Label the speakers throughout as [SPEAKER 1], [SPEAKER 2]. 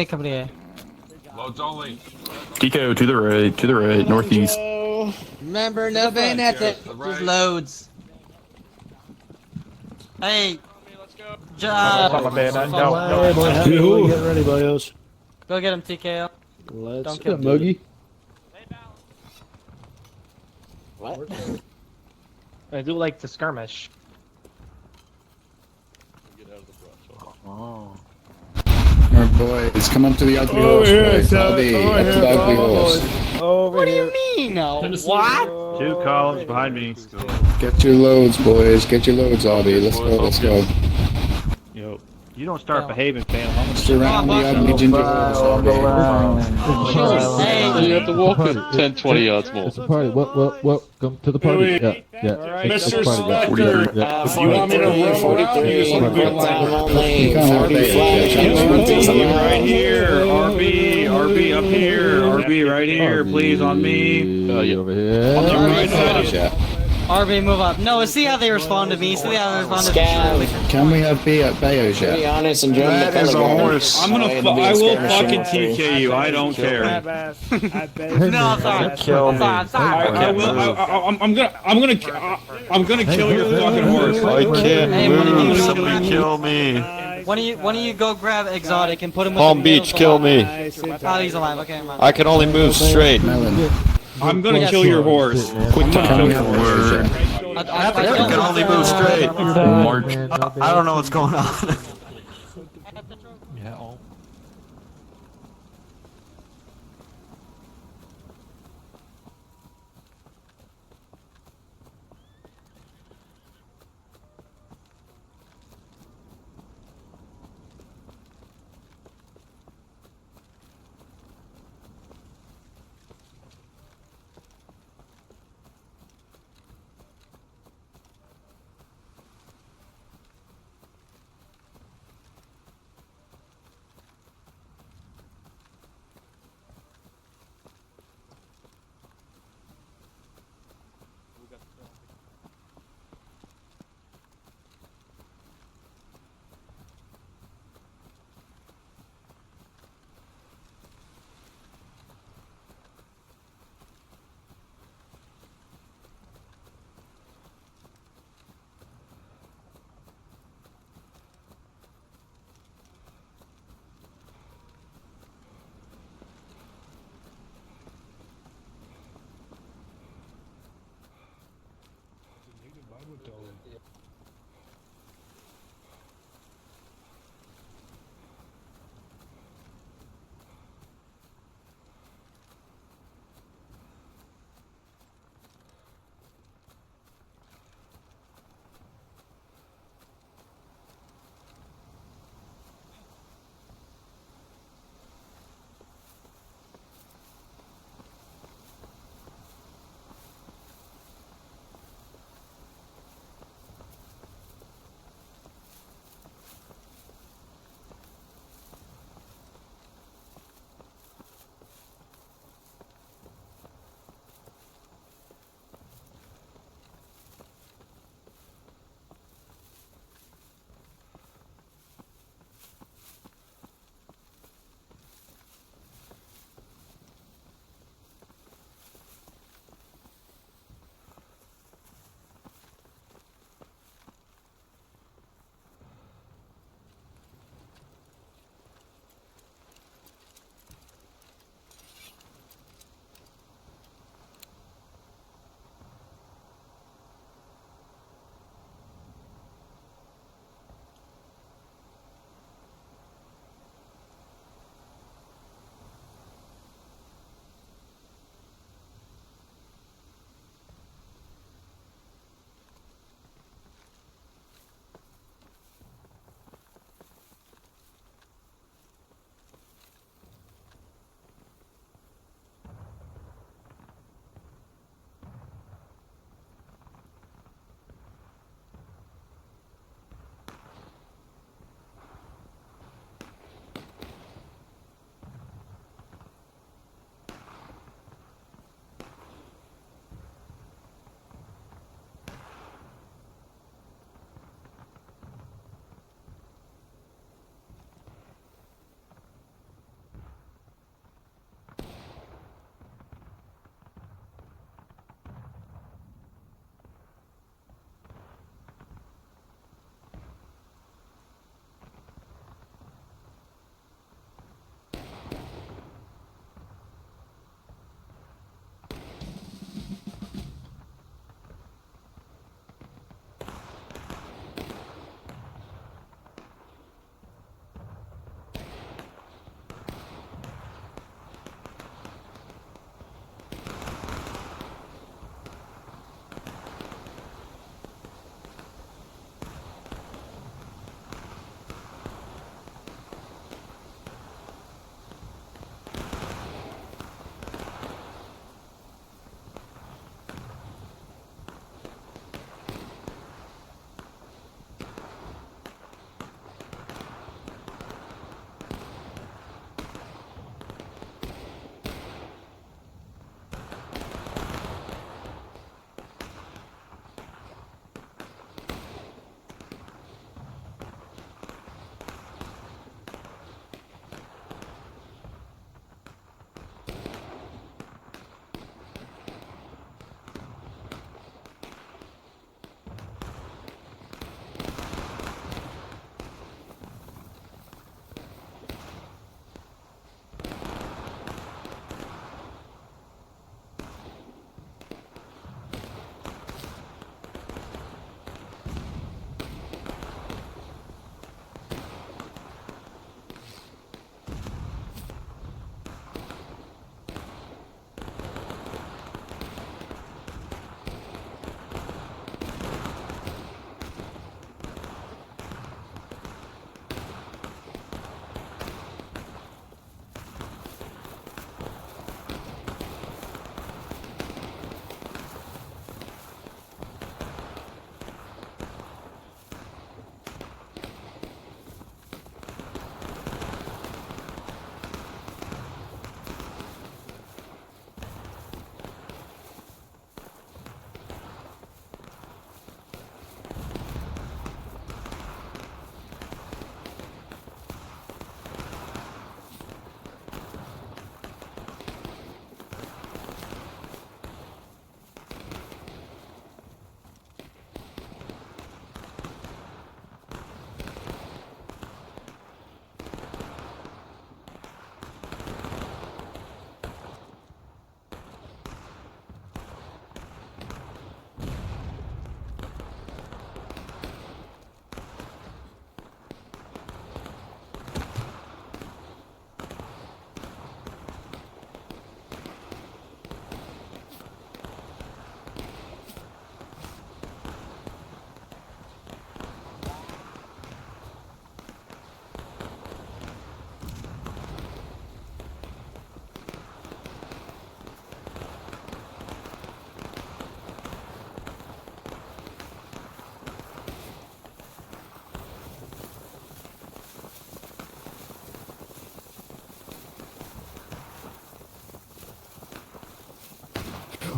[SPEAKER 1] Come here.
[SPEAKER 2] Loads only.
[SPEAKER 3] Kiko, to the right, northeast.
[SPEAKER 1] Remember, no bayonets. Just loads. Hey.
[SPEAKER 4] Stop my bayonet. No,
[SPEAKER 5] Hey, boy, how you get ready, boyos?
[SPEAKER 1] Go get him, TKO.
[SPEAKER 5] Let's
[SPEAKER 1] Don't kill
[SPEAKER 5] Moogie.
[SPEAKER 1] What?
[SPEAKER 4] I do like to skirmish.
[SPEAKER 3] Oh.
[SPEAKER 6] Alright, boys, come up to the ugly horse, boys. Howdy, up to the ugly horse.
[SPEAKER 1] What do you mean? What?
[SPEAKER 7] Two columns behind me.
[SPEAKER 6] Get your loads, boys. Get your loads, Howdy. Let's go, let's go.
[SPEAKER 7] Yo, you don't start behaving, fam. I'm gonna
[SPEAKER 6] Surround the ugly ginger horse, Howdy.
[SPEAKER 1] Hey.
[SPEAKER 8] You have to walk it 10, 20 yards more.
[SPEAKER 5] It's a party. Welcome to the party. Yeah.
[SPEAKER 2] Mr.
[SPEAKER 5] It's a party,
[SPEAKER 2] Selector,
[SPEAKER 5] yeah.
[SPEAKER 2] if you want me to run
[SPEAKER 7] right here. RB up here. RB right here, please on me.
[SPEAKER 5] Over here.
[SPEAKER 1] RB, move up. No, see how they respond to me. See how they respond to me.
[SPEAKER 6] Can we have B at Bayos yet?
[SPEAKER 8] Be honest and join the
[SPEAKER 3] That is a horse.
[SPEAKER 7] I will fucking TK you. I don't care.
[SPEAKER 1] No, I'm sorry.
[SPEAKER 3] Kill me.
[SPEAKER 1] I'm sorry.
[SPEAKER 7] I'm gonna kill your fucking horse.
[SPEAKER 3] I can't
[SPEAKER 1] Hey, one of you
[SPEAKER 3] move.
[SPEAKER 1] go
[SPEAKER 3] Somebody
[SPEAKER 1] grab-
[SPEAKER 3] kill me.
[SPEAKER 1] One of you go grab Exotic and put him with
[SPEAKER 8] Palm
[SPEAKER 1] the middle
[SPEAKER 8] Beach,
[SPEAKER 1] of the
[SPEAKER 8] kill
[SPEAKER 1] line.
[SPEAKER 8] me.
[SPEAKER 1] Oh, he's alive. Okay, man.
[SPEAKER 8] I can only move straight.
[SPEAKER 6] Melon.
[SPEAKER 7] I'm gonna kill your horse. Quick
[SPEAKER 6] Can
[SPEAKER 7] time.
[SPEAKER 6] we have a horse yet?
[SPEAKER 1] I
[SPEAKER 3] You can only move straight. March. I don't know what's going on.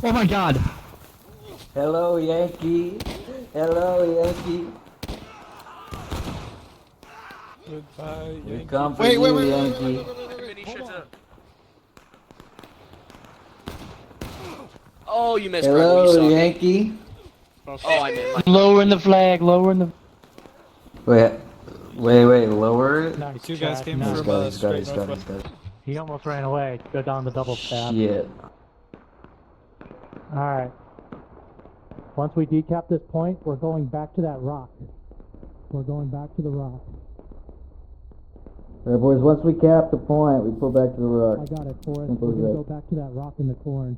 [SPEAKER 4] Oh my god!
[SPEAKER 9] Hello, Yankee. Hello, Yankee.
[SPEAKER 5] Goodbye,
[SPEAKER 9] We come for you, Yankee.
[SPEAKER 10] Oh, you missed.
[SPEAKER 9] Hello, Yankee.
[SPEAKER 10] Oh, I meant.
[SPEAKER 4] Lowering the flag, lowering the...
[SPEAKER 9] Wait, lower it?
[SPEAKER 4] Nice
[SPEAKER 1] Two guys came
[SPEAKER 9] He's
[SPEAKER 1] from
[SPEAKER 9] got it, he's got it,
[SPEAKER 1] straight
[SPEAKER 9] he's got it,
[SPEAKER 1] northwest.
[SPEAKER 9] he's got it.
[SPEAKER 4] He almost ran away. Go down the double stab.
[SPEAKER 9] Shit.
[SPEAKER 4] Alright. Once we decap this point, we're going back to that rock. We're going back to the rock.
[SPEAKER 9] Alright, boys, once we cap the point, we pull back to the rock.
[SPEAKER 4] I got it, Forrest.
[SPEAKER 9] Simple
[SPEAKER 4] We're
[SPEAKER 9] as
[SPEAKER 4] gonna
[SPEAKER 9] that.
[SPEAKER 4] go back to that rock in the corn.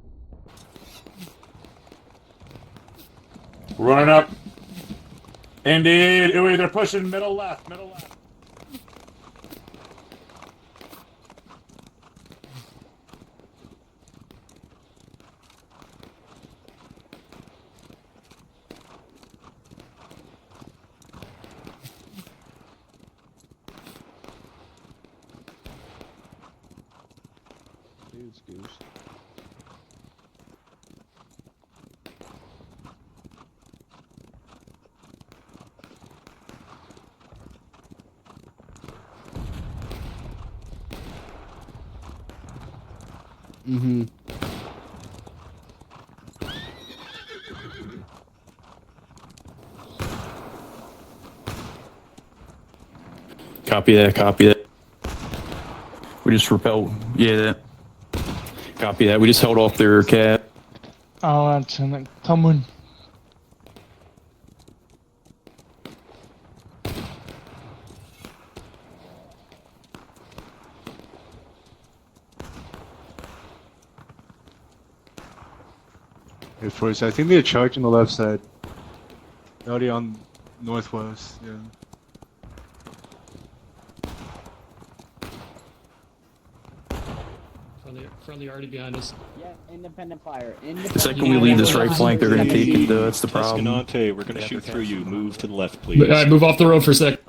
[SPEAKER 2] Running up. Indeed. Ooh, they're pushing middle left. Middle left.
[SPEAKER 5] Dude's goose.
[SPEAKER 6] Mm-hmm.
[SPEAKER 7] Copy that, copy that. We just repelled. Yeah, that. Copy that. We just held off their cat.
[SPEAKER 4] Oh, that's coming.
[SPEAKER 3] Hey, first, I think they're charging the left side. Already on northwest, yeah.
[SPEAKER 10] Friendly already behind us.
[SPEAKER 9] Yeah, independent fire.
[SPEAKER 7] The second we leave this right flank, they're gonna take it. That's the problem.
[SPEAKER 8] Escalante, we're gonna shoot through you. Move to the left, please.
[SPEAKER 10] Alright, move off the road for a sec.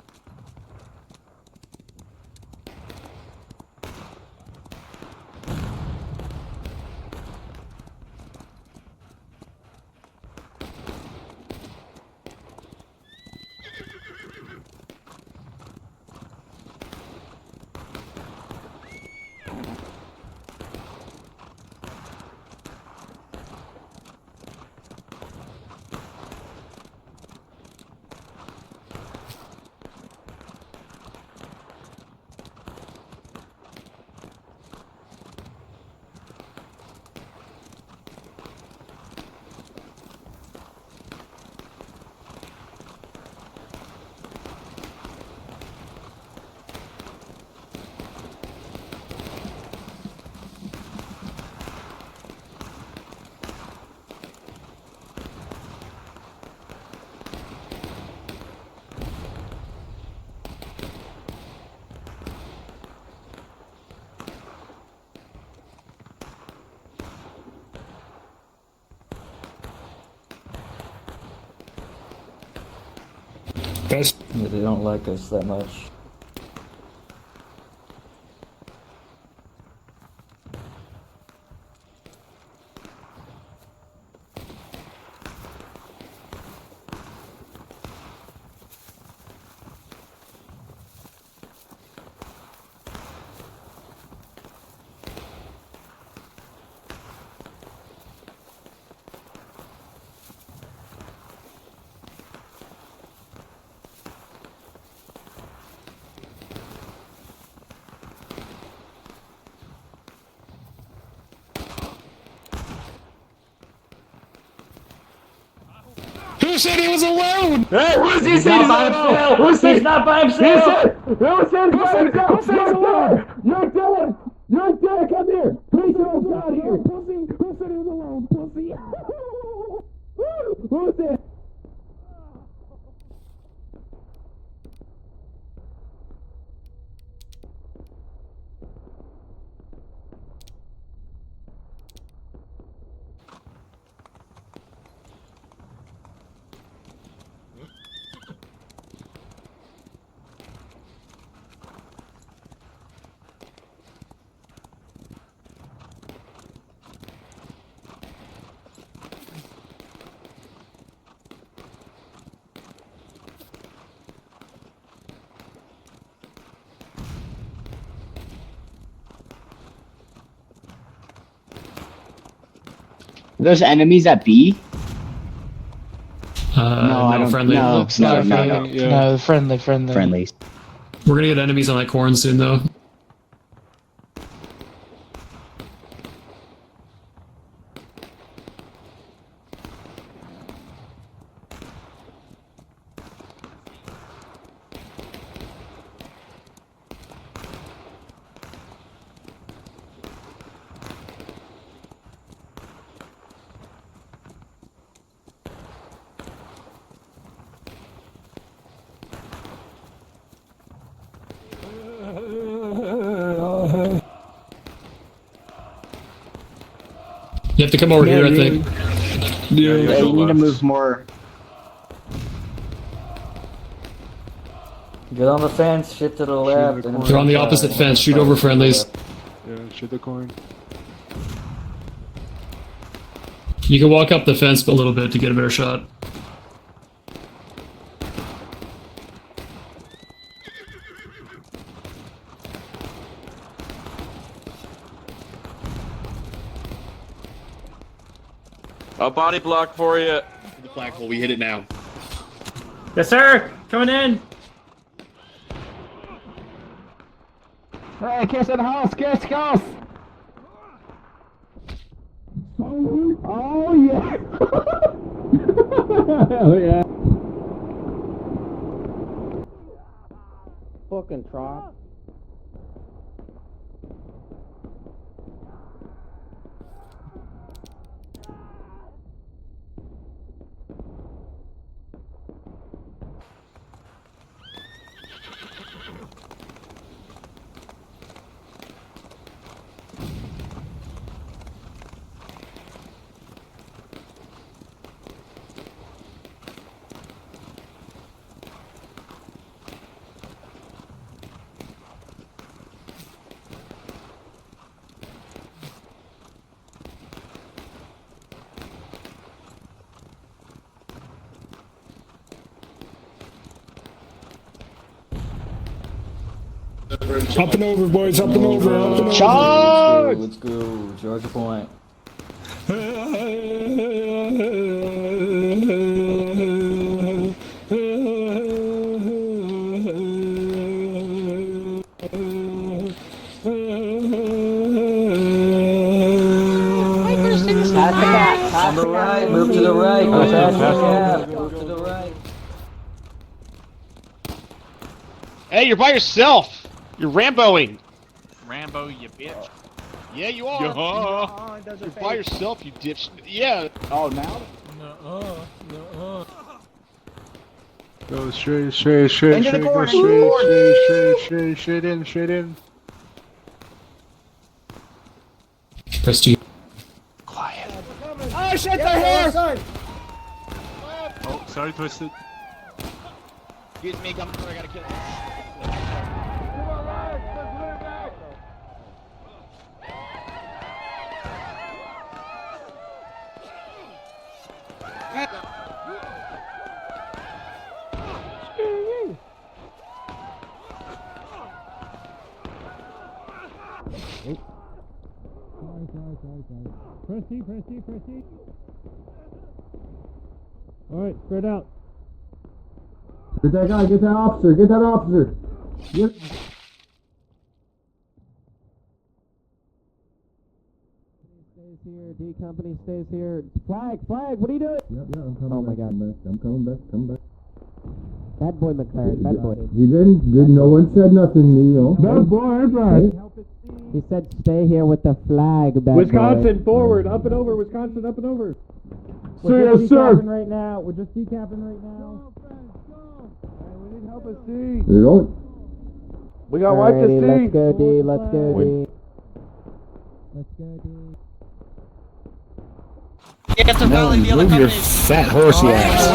[SPEAKER 9] Yeah, they don't like us that much.
[SPEAKER 10] Who said he was alone?
[SPEAKER 9] He's not by himself! Who said he's not by himself? Who said he's by himself? Who said he's alone? You're dead! You're dead! Come here! Please come out here! Pussy! Who said he was alone? Pussy! Who said?
[SPEAKER 11] Those enemies at B?
[SPEAKER 10] No,
[SPEAKER 11] I don't.
[SPEAKER 10] friendly.
[SPEAKER 11] No, no, no, no.
[SPEAKER 3] Yeah.
[SPEAKER 4] No, friendly.
[SPEAKER 11] Friendlies.
[SPEAKER 10] We're gonna get enemies on that corn soon, though. You have to come over here, I think.
[SPEAKER 3] Yeah,
[SPEAKER 11] Hey, you need to move more.
[SPEAKER 12] Get on the fence, shift to the left.
[SPEAKER 3] the corner.
[SPEAKER 10] They're on the opposite fence. Shoot over friendlies.
[SPEAKER 3] Yeah, shoot the coin.
[SPEAKER 10] You can walk up the fence a little bit to get a better shot.
[SPEAKER 5] A body block for you.
[SPEAKER 7] The flagpole, we hit it now.
[SPEAKER 12] Yes, sir. Coming in. Hey, kiss in the house. Kiss. Oh yeah. Hell yeah. Fucking trot.
[SPEAKER 5] Up and over, boys. Up and over.
[SPEAKER 12] Charge! Let's go. Georgia Point. On the right. Move to the right. Go past the gap. Move to the right.
[SPEAKER 5] Hey, you're by yourself. You're Ramboing.
[SPEAKER 8] Rambo, you bitch.
[SPEAKER 5] Yeah, you are. You're by yourself, you dipsh. Yeah.
[SPEAKER 11] Oh, now?
[SPEAKER 3] Go straight,
[SPEAKER 11] Into the
[SPEAKER 3] go
[SPEAKER 11] corner,
[SPEAKER 3] straight in.
[SPEAKER 10] Press G.
[SPEAKER 12] Oh shit! They're here.
[SPEAKER 3] Oh, sorry, Twisted.
[SPEAKER 8] Excuse me, come through. I gotta kill him.
[SPEAKER 4] Press C. Alright, spread out.
[SPEAKER 12] Get that guy. Get that officer. Yep. Stays here. D Company stays here. Flag. What are you doing? Yep, I'm coming. Oh my God. I'm coming back. Bad boy McLaren. Bad boy.
[SPEAKER 9] He didn't. No one said nothing, you know.
[SPEAKER 12] Bad boy, right?
[SPEAKER 4] He said stay here with the flag, bad
[SPEAKER 12] Wisconsin
[SPEAKER 4] boy.
[SPEAKER 12] forward, up and over. Wisconsin up and over.
[SPEAKER 4] We're just
[SPEAKER 12] sir.
[SPEAKER 4] decapping right now. We're just decapping right now.
[SPEAKER 12] We need help at C.
[SPEAKER 9] You don't.
[SPEAKER 12] We got wiped at
[SPEAKER 4] Alrighty,
[SPEAKER 12] C.
[SPEAKER 4] let's go D. Let's go D.
[SPEAKER 1] Get the valley, the other
[SPEAKER 6] Move your
[SPEAKER 1] companies.
[SPEAKER 6] fat horsey ass.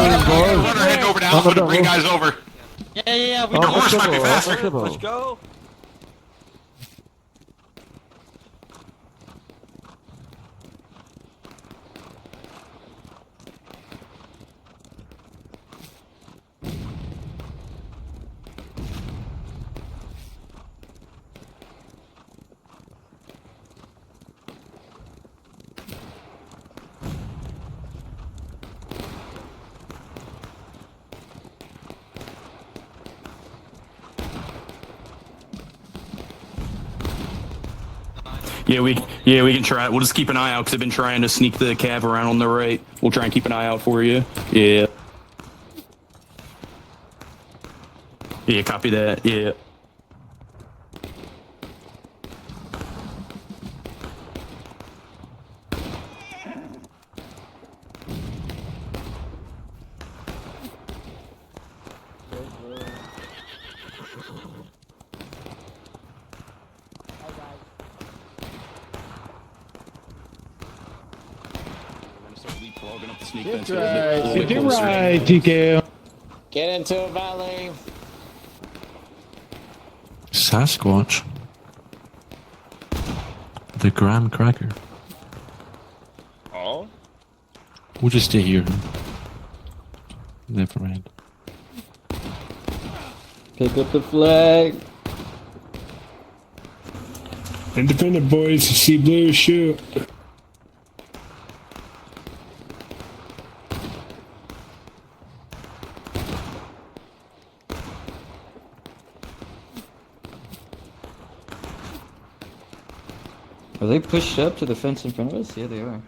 [SPEAKER 8] Head over now. I'm gonna bring guys over.
[SPEAKER 1] Yeah, we
[SPEAKER 8] Your
[SPEAKER 1] know.
[SPEAKER 8] horse might be faster.
[SPEAKER 5] Let's go.
[SPEAKER 7] Yeah, we can try it. We'll just keep an eye out because I've been trying to sneak the cav around on the right. We'll try and keep an eye out for you. Yeah. Yeah, copy that. Yeah.
[SPEAKER 5] Get right, TK.
[SPEAKER 12] Get into a valley.
[SPEAKER 13] Sasquatch. The Graham Cracker.
[SPEAKER 5] Oh?
[SPEAKER 13] We'll just stay here. Never mind.
[SPEAKER 12] Pick up the flag.
[SPEAKER 5] Independent boys, see blue, shoot.
[SPEAKER 1] Are they pushed up to the fence in front of us? Yeah, they are.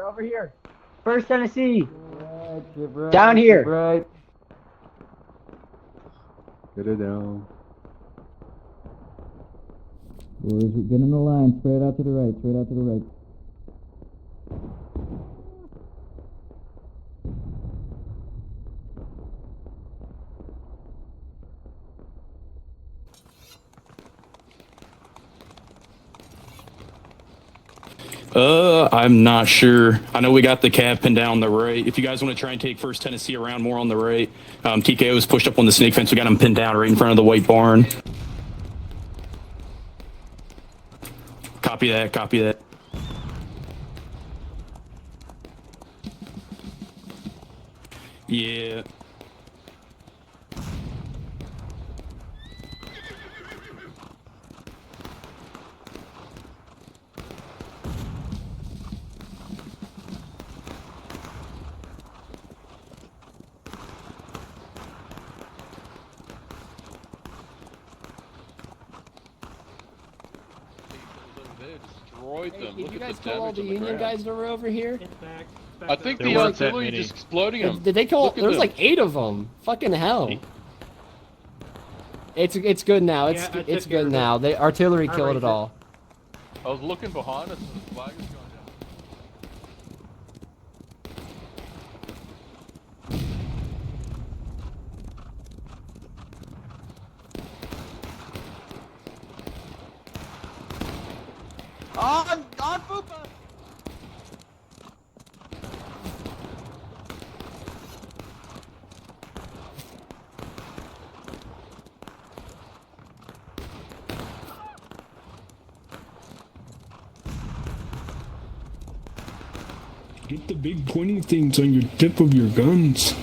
[SPEAKER 12] Over here. First Tennessee. Right, down here.
[SPEAKER 1] Right.
[SPEAKER 3] Get it down.
[SPEAKER 1] Boys, get in the line. Spread out to the right. Spread out to the right.
[SPEAKER 7] I'm not sure. I know we got the cab pinned down on the right. If you guys want to try and take First Tennessee around more on the right, TKO is pushed up on the snake fence. We got him pinned down right in front of the white barn. Copy that. Copy that. Yeah.
[SPEAKER 5] Destroyed them.
[SPEAKER 12] Did
[SPEAKER 5] Look
[SPEAKER 12] you
[SPEAKER 5] at
[SPEAKER 12] guys
[SPEAKER 5] the
[SPEAKER 12] kill all
[SPEAKER 5] damage
[SPEAKER 12] the
[SPEAKER 5] on the
[SPEAKER 12] Union
[SPEAKER 5] ground.
[SPEAKER 12] guys that were over here?
[SPEAKER 5] I think
[SPEAKER 10] There
[SPEAKER 5] the
[SPEAKER 10] weren't that
[SPEAKER 5] artillery
[SPEAKER 10] many.
[SPEAKER 5] just exploding them.
[SPEAKER 12] Did they kill?
[SPEAKER 5] Look at
[SPEAKER 12] There was
[SPEAKER 5] them.
[SPEAKER 12] like 8 of them. Fucking hell. It's good now. It's
[SPEAKER 10] Yeah, I
[SPEAKER 12] it's
[SPEAKER 10] took care
[SPEAKER 12] good
[SPEAKER 10] of
[SPEAKER 12] now. The artillery
[SPEAKER 10] I
[SPEAKER 12] killed
[SPEAKER 10] raised
[SPEAKER 12] it
[SPEAKER 10] it.
[SPEAKER 12] all.
[SPEAKER 5] I was looking behind us and the flag was going down.
[SPEAKER 1] On Fupa!
[SPEAKER 5] Get the big pointy things on your tip of your guns.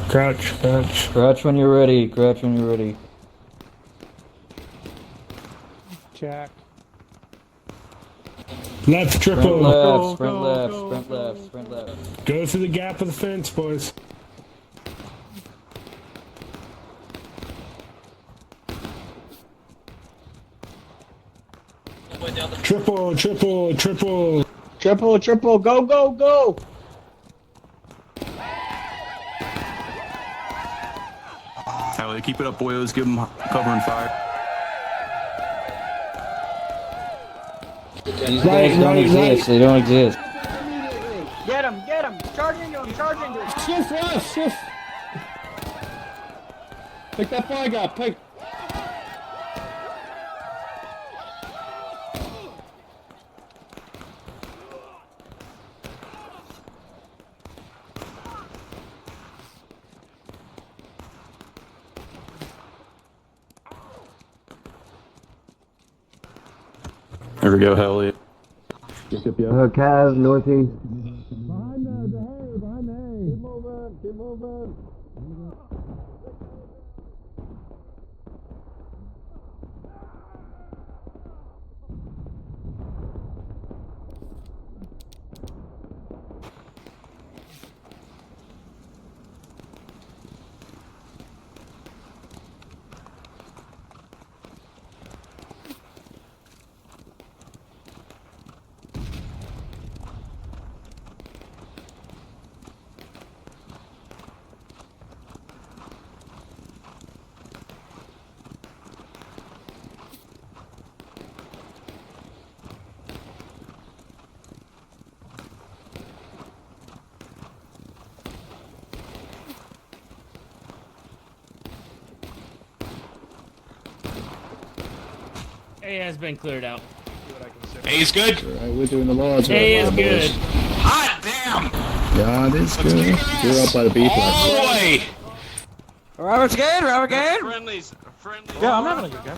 [SPEAKER 5] Crouch, crouch.
[SPEAKER 1] Crouch when you're ready. Crouch when you're ready.
[SPEAKER 5] Jack. Left
[SPEAKER 1] Sprint
[SPEAKER 5] triple.
[SPEAKER 1] left, sprint left, sprint left, sprint left.
[SPEAKER 5] Go through the gap of the fence, boys. Triple, triple, triple.
[SPEAKER 11] Triple, triple, go, go, go!
[SPEAKER 7] Hell, keep it up, boys. Give them cover and fire.
[SPEAKER 1] These guys don't exist. They don't exist.
[SPEAKER 12] Get him! Get him! Charge into him! Charge into him! Shift left! Shift! Pick that flag up! Pick!
[SPEAKER 7] There we go, hell yeah.
[SPEAKER 12] Cav, northeast.
[SPEAKER 4] Behind the hay, behind the hay. Keep moving, keep moving.
[SPEAKER 10] A has been cleared out.
[SPEAKER 8] A's good.
[SPEAKER 6] Alright, we're doing the Lord's work.
[SPEAKER 10] A is
[SPEAKER 6] boys.
[SPEAKER 10] good.
[SPEAKER 8] Hot damn.
[SPEAKER 6] Yeah, this good. You're up by the B plus.
[SPEAKER 8] Boy.
[SPEAKER 1] Robert's good. Robert good.
[SPEAKER 8] Friendlies.
[SPEAKER 4] Yeah, I'm having a good game.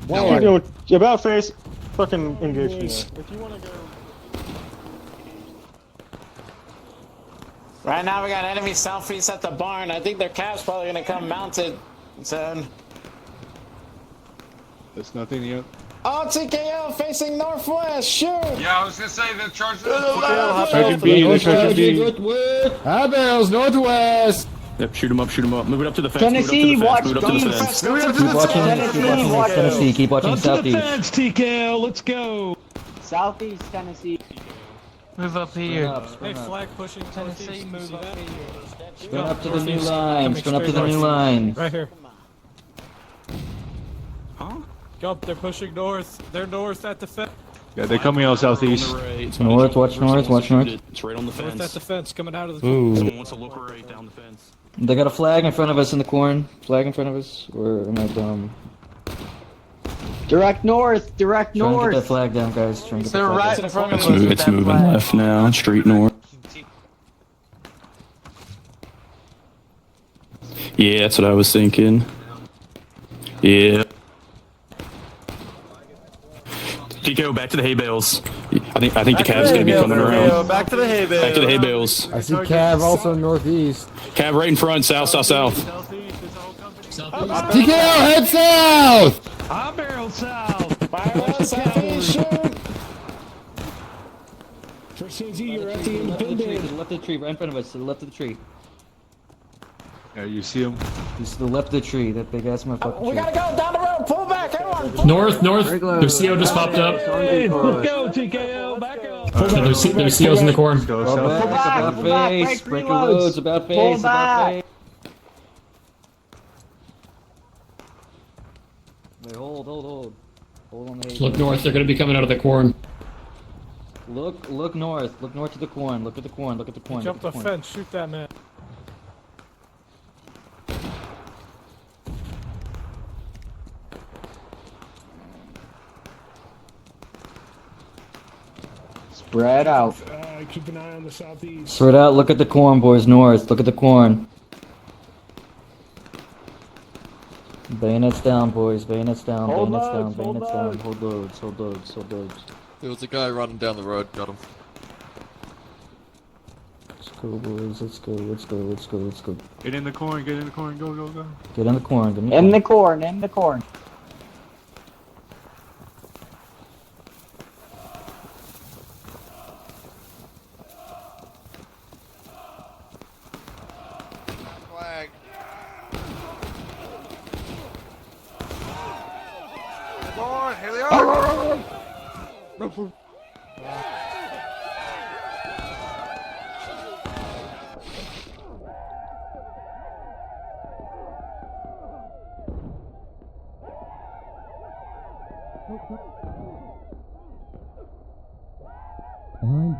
[SPEAKER 11] What you doing? You about face? Fucking engage me. If you wanna go.
[SPEAKER 14] Right now we got enemy southeast at the barn. I think their cap's probably gonna come mounted soon.
[SPEAKER 3] There's nothing yet.
[SPEAKER 14] Oh, TKO facing northwest. Shoot!
[SPEAKER 8] Yeah, I was gonna say the charge.
[SPEAKER 3] Sergeant B, the Sergeant B.
[SPEAKER 6] High bells, northwest.
[SPEAKER 7] Yep, shoot him up. Move it up to the fence.
[SPEAKER 11] Tennessee, watch
[SPEAKER 7] Move it up to the fence.
[SPEAKER 12] Tennessee, keep watching southeast.
[SPEAKER 5] Fence, TKO, let's go.
[SPEAKER 11] Southeast Tennessee.
[SPEAKER 1] Move up here.
[SPEAKER 4] Flag pushing Tennessee, move up here.
[SPEAKER 12] Sprint up to the new line. Sprint up to the new line.
[SPEAKER 4] Right here.
[SPEAKER 7] Huh?
[SPEAKER 4] Go up, they're pushing north. They're north at the fence.
[SPEAKER 3] Yeah, they're coming out southeast.
[SPEAKER 12] North, watch north, watch north.
[SPEAKER 7] It's right on the
[SPEAKER 4] North at
[SPEAKER 7] fence.
[SPEAKER 4] the fence, coming out of the
[SPEAKER 12] Ooh.
[SPEAKER 7] Someone wants to look right down the fence.
[SPEAKER 12] They got a flag in front of us in the corn. Flag in front of us. Or am I dumb?
[SPEAKER 11] Direct north, direct
[SPEAKER 12] Trying to get that
[SPEAKER 11] north.
[SPEAKER 12] flag down, guys. Trying to get
[SPEAKER 1] They're
[SPEAKER 12] that flag
[SPEAKER 1] right
[SPEAKER 12] down.
[SPEAKER 1] in front of us.
[SPEAKER 7] It's moving left now, straight north. Yeah, that's what I was thinking. Yeah. TKO, back to the hay bales. I think the Cav's gonna be coming around.
[SPEAKER 1] Back to the hay bale.
[SPEAKER 7] Back to the hay bales.
[SPEAKER 12] I see Cav also northeast.
[SPEAKER 7] Cav right in front, south.
[SPEAKER 6] TKO, head south.
[SPEAKER 5] I barreled south.
[SPEAKER 14] Fire up southeast, shoot!
[SPEAKER 5] First Izzy, you're at the
[SPEAKER 12] To the left of the tree, to
[SPEAKER 5] independent.
[SPEAKER 12] the left of the tree, right in front of us, to the left of the tree.
[SPEAKER 3] Yeah, you see him.
[SPEAKER 12] He's to the left of the tree, that big ass motherfucker.
[SPEAKER 14] We gotta go down the road. Pull back, everyone. Pull
[SPEAKER 10] North. Their CO just popped up.
[SPEAKER 5] Hey, let's go, TKO, back up.
[SPEAKER 10] Their CO's in the corn.
[SPEAKER 3] Go
[SPEAKER 12] Go
[SPEAKER 3] south.
[SPEAKER 12] back, about face, break your loads, about face, about face. Wait, hold. Hold on the hay.
[SPEAKER 10] Look north. They're going to be coming out of the corn.
[SPEAKER 12] Look north to the corn, look at the corn.
[SPEAKER 4] Jump the fence, shoot that man.
[SPEAKER 11] Spread out.
[SPEAKER 5] Keep an eye on the southeast.
[SPEAKER 12] Spread out, look at the corn, boys, north, look at the corn. Bayonets down, boys, bayonets down.
[SPEAKER 11] Hold
[SPEAKER 12] Hold
[SPEAKER 11] loads.
[SPEAKER 12] loads.
[SPEAKER 13] There was a guy running down the road, got him.
[SPEAKER 12] Let's go, boys, let's go.
[SPEAKER 3] Get in the corn, go.
[SPEAKER 12] Get in the corn, get
[SPEAKER 11] In the corn.
[SPEAKER 8] Flag. Go on, here they are.
[SPEAKER 4] Behind.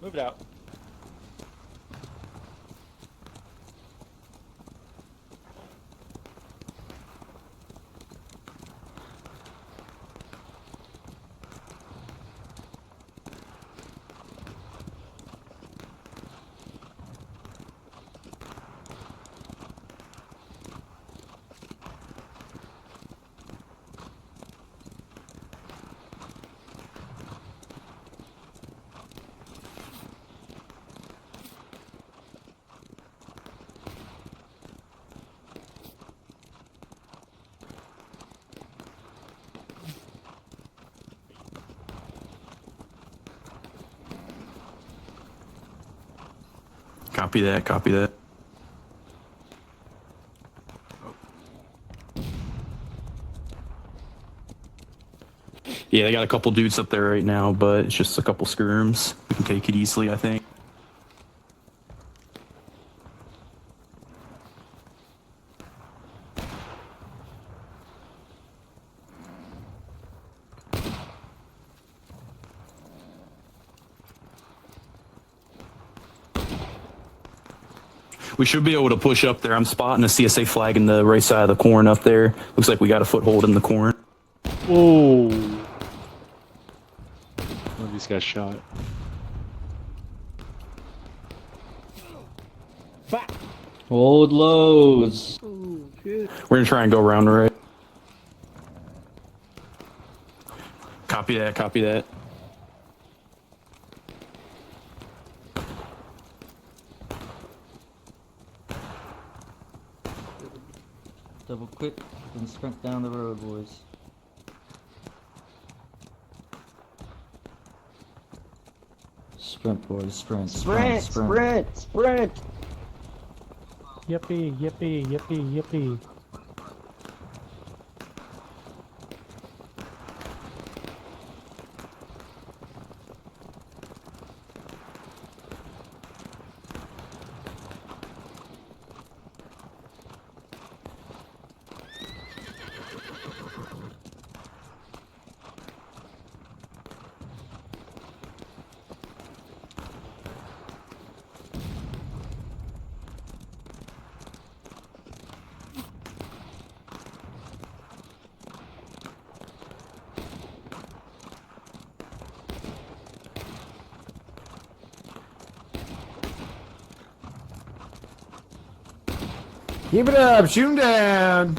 [SPEAKER 11] Move it out.
[SPEAKER 7] Copy that, copy that. Yeah, they got a couple dudes up there right now, but it's just a couple skirms. We can take it easily, I think. We should be able to push up there. I'm spotting a CSA flag in the right side of the corn up there. Looks like we got a foothold in the corn.
[SPEAKER 3] Whoa! One of these guys shot.
[SPEAKER 15] Hold lows.
[SPEAKER 7] We're gonna try and go around right. Copy that, copy that.
[SPEAKER 1] Double quick and sprint down the road, boys. Sprint, boys, sprint, sprint, sprint.
[SPEAKER 12] Sprint!
[SPEAKER 4] Yippee, yippee, yippee, yippee.
[SPEAKER 15] Keep it up, shoot him down.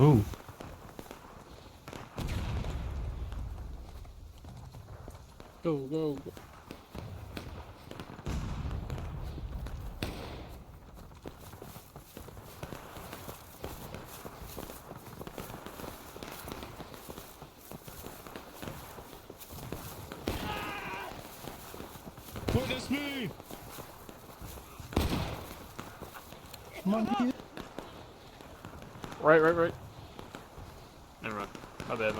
[SPEAKER 3] Ooh.
[SPEAKER 11] Go, go, go.
[SPEAKER 5] Witness me!
[SPEAKER 11] Come on, dude. Right. Never mind. My bad.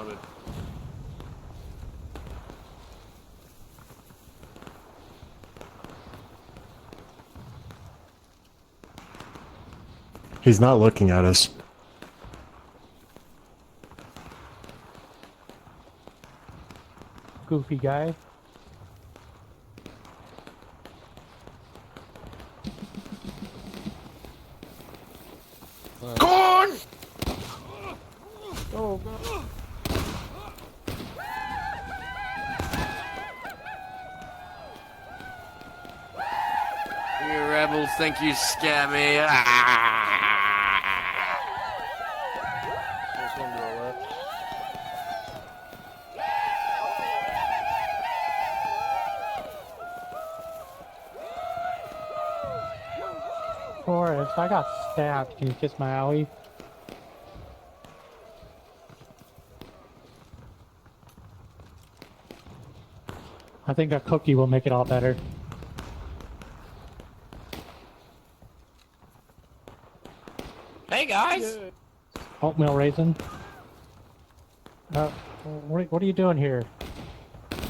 [SPEAKER 3] He's not looking at us.
[SPEAKER 4] Goofy guy.
[SPEAKER 5] Corn!
[SPEAKER 11] Oh, God.
[SPEAKER 14] You're
[SPEAKER 8] people think you scare me.
[SPEAKER 11] There's one to the left.
[SPEAKER 4] Forrest, I got stabbed. Can you kiss my owie? I think a cookie will make it all better.
[SPEAKER 14] Hey guys!
[SPEAKER 4] Oatmeal raisin. What are you doing here,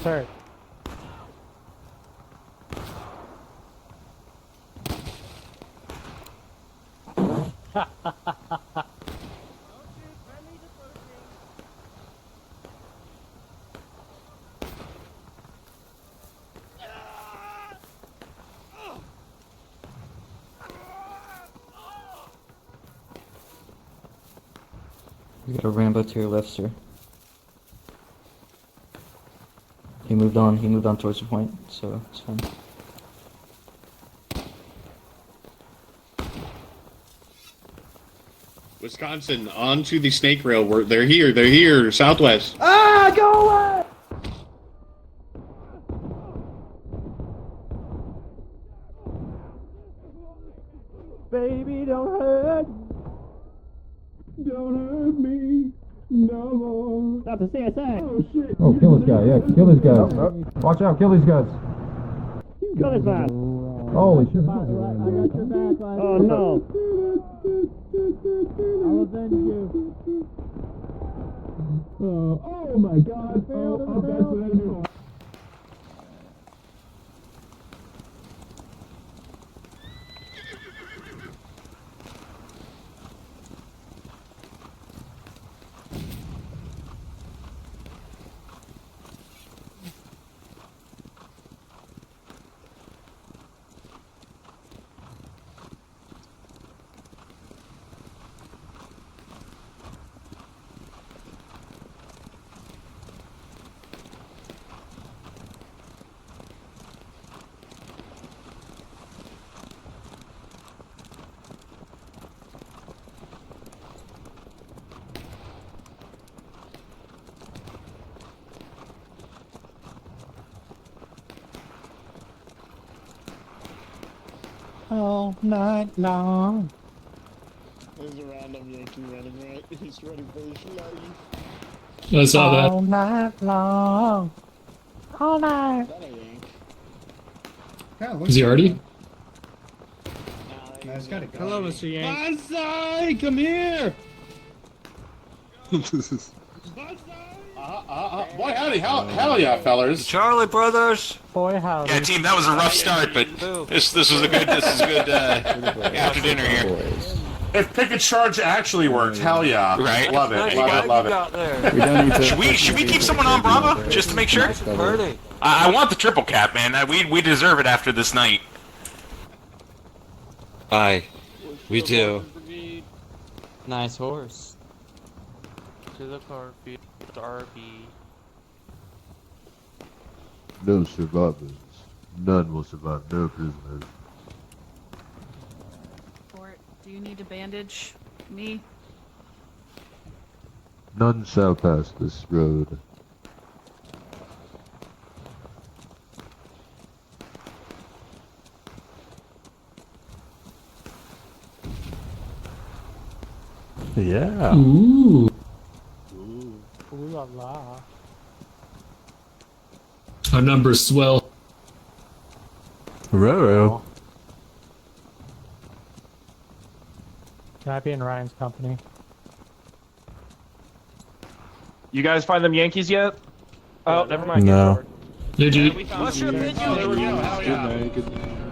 [SPEAKER 4] sir?
[SPEAKER 15] You got a Rambo to your left, sir. He moved on towards the point, so it's fine.
[SPEAKER 5] Wisconsin, onto the snake rail. They're here, southwest.
[SPEAKER 9] Ah, go away! Baby, don't hurt. Don't hurt me no more. That's a CSA. Oh shit.
[SPEAKER 4] Oh, kill this guy. Yeah, kill this guy. Watch out, kill these guys.
[SPEAKER 9] Kill this man.
[SPEAKER 4] Holy shit.
[SPEAKER 12] I got your back, lad.
[SPEAKER 9] Oh no.
[SPEAKER 12] I'll avenge you.
[SPEAKER 9] Oh my god. Oh, that's what I do.
[SPEAKER 4] All night long.
[SPEAKER 11] There's a random Yankee running right. He's ready for the slave.
[SPEAKER 10] I saw that.
[SPEAKER 4] All night long. All night.
[SPEAKER 11] Is that a Yank?
[SPEAKER 10] Is he already?
[SPEAKER 11] He's got a gun.
[SPEAKER 4] Hello, Mr. Yank.
[SPEAKER 5] Bonsai, come here! Boy, howdy, hell yeah, fellers.
[SPEAKER 8] Charlie Brothers.
[SPEAKER 4] Boy, howdy.
[SPEAKER 13] Yeah, team, that was a rough start, but this is a good after dinner here.
[SPEAKER 2] If pick a charge actually worked, hell yeah.
[SPEAKER 13] Right.
[SPEAKER 2] Love it, love it.
[SPEAKER 6] We don't need to.
[SPEAKER 13] Should we keep someone on Bravo just to make sure? I want the triple cap, man. We deserve it after this night.
[SPEAKER 16] Aye, we do.
[SPEAKER 1] Nice horse. To the carpet, Darby.
[SPEAKER 3] No survivors. None will survive. No prisoners.
[SPEAKER 17] Do you need a bandage? Me?
[SPEAKER 3] None shall pass this road.
[SPEAKER 10] Yeah. Ooh.
[SPEAKER 4] Ooh la la.
[SPEAKER 10] Our numbers swell.
[SPEAKER 3] Roro.
[SPEAKER 4] Can I be in Ryan's company?
[SPEAKER 11] You guys find them Yankees yet? Oh, never mind.
[SPEAKER 10] No. They do.
[SPEAKER 8] What's your opinion?
[SPEAKER 2] There we go, hell yeah.
[SPEAKER 3] Good night.